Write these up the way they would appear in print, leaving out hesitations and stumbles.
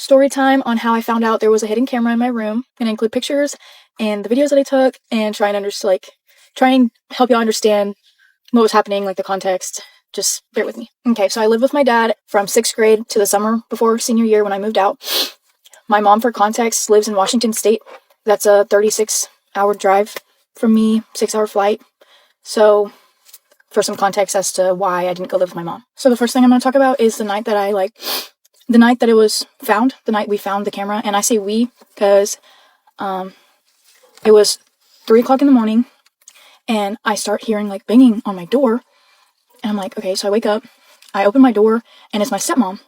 story time on how I found out there was a hidden camera in my room. I'm gonna include pictures and the videos that I took and try and help y'all understand what was happening, like the context. Just bear with me. Okay, so I lived with my dad from 6th grade to the summer before senior year when I moved out. My mom, for context, lives in Washington State. That's a 36-hour drive from me, 6-hour flight. So, for some context as to why I didn't go live with my mom. So the first thing I'm going to talk about is the night that the night that it was found, the night we found the camera. And I say we because it was 3 o'clock in the morning and I start hearing like banging on my door. And I'm like, okay, so I wake up, I open my door and it's my stepmom.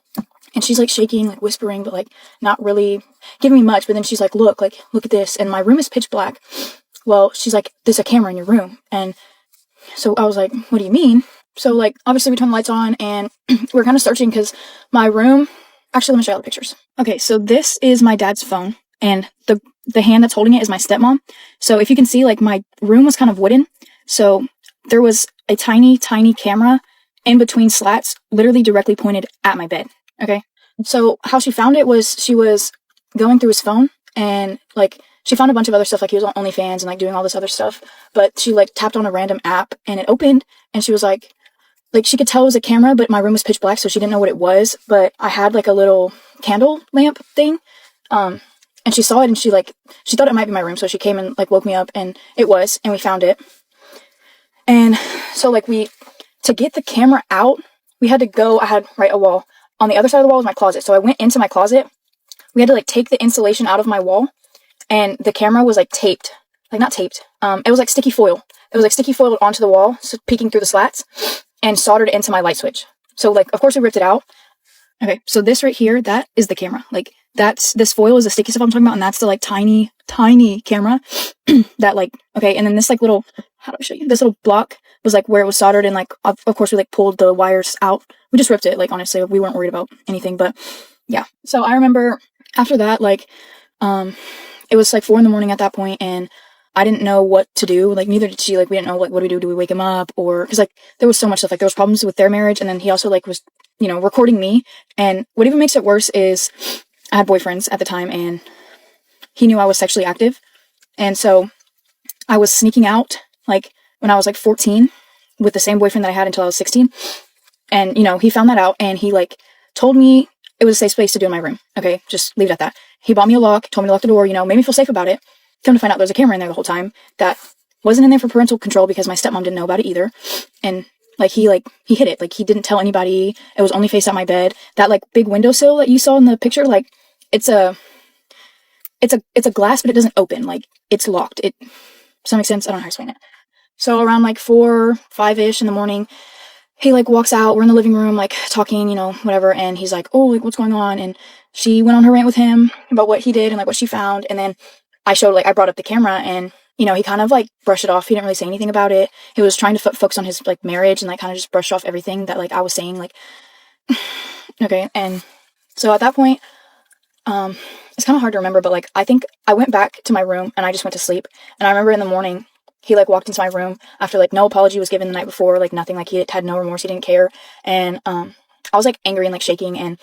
And she's like shaking, like whispering, but like not really giving me much. But then she's like, look at this. And my room is pitch black. Well, she's like, there's a camera in your room. And so I was like, what do you mean? So like, obviously we turned the lights on and we're kind of searching because my room, actually, let me show you all the pictures. Okay, so this is my dad's phone and the hand that's holding it is my stepmom. So if you can see, like my room was kind of wooden. So there was a tiny, tiny camera in between slats, literally directly pointed at my bed. Okay. So how she found it was she was going through his phone and like, she found a bunch of other stuff, like he was on OnlyFans and like doing all this other stuff, but she like tapped on a random app and it opened and she was like she could tell it was a camera, but my room was pitch black, so she didn't know what it was, but I had like a little candle lamp thing, and she saw it and she thought it might be my room, so she came and like woke me up and it was, and we found it. And so like to get the camera out, we had to go, I had a wall. On the other side of the wall was my closet, so I went into my closet. We had to like take the insulation out of my wall. And the camera was like taped, like not taped. It was like sticky foil. It was like sticky foil onto the wall, so peeking through the slats, and soldered into my light switch. So like, of course we ripped it out. Okay, so this right here, that is the camera. Like this foil is the sticky stuff I'm talking about, and that's the like tiny, tiny camera that like, okay. And then this like little, how do I show you? This little block was like where it was soldered, and like, of course we like pulled the wires out. We just ripped it. Like honestly, we weren't worried about anything, but yeah. So I remember after that, like, it was like 4 a.m. at that point, and I didn't know what to do. Like, neither did she. Like, we didn't know, like, what do we do? Do we wake him up? Or, because, like, there was so much stuff. Like, there was problems with their marriage, and then he also, like, was, recording me. And what even makes it worse is I had boyfriends at the time, and he knew I was sexually active. And so I was sneaking out, like, when I was, like, 14 with the same boyfriend that I had until I was 16. And, he found that out, and he, like, told me it was a safe space to do in my room. Okay, just leave it at that. He bought me a lock, told me to lock the door, made me feel safe about it. Come to find out there's a camera in there the whole time that wasn't in there for parental control because my stepmom didn't know about it either. And he hid it. Like, he didn't tell anybody. It was only faced at my bed. That like big windowsill that you saw in the picture, like it's a glass, but it doesn't open. Like, it's locked. Does that make sense? I don't know how to explain it. So around like 4, 5-ish in the morning, he like walks out, we're in the living room, like talking, whatever. And he's like, oh, like what's going on? And she went on her rant with him about what he did and like what she found. And then I brought up the camera and, he kind of like brushed it off. He didn't really say anything about it. He was trying to focus on his like marriage and like kind of just brushed off everything that like I was saying, like, okay. And so at that point, it's kind of hard to remember, but like, I think I went back to my room and I just went to sleep. And I remember in the morning, he like walked into my room after like no apology was given the night before, like nothing, like he had no remorse, he didn't care. And I was like angry and like shaking, and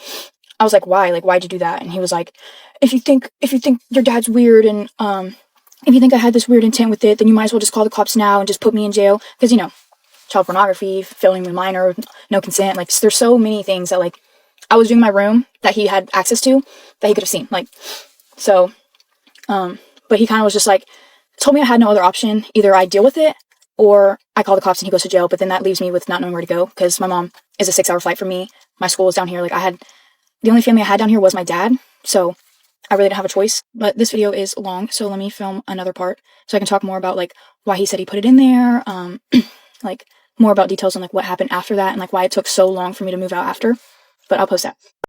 I was like, why? Like, why'd you do that? And he was like, if you think your dad's weird and if you think I had this weird intent with it, then you might as well just call the cops now and just put me in jail. Because, child pornography, filming with minor, no consent, like there's so many things that like I was doing in my room that he had access to that he could have seen. Like, so, but he kind of was just like, told me I had no other option. Either I deal with it or I call the cops and he goes to jail. But then that leaves me with not knowing where to go because my mom is a 6-hour flight from me. My school is down here. Like, the only family I had down here was my dad. So I really didn't have a choice. But this video is long, so let me film another part so I can talk more about like why he said he put it in there. Like more about details on like what happened after that and like why it took so long for me to move out after. But I'll post that.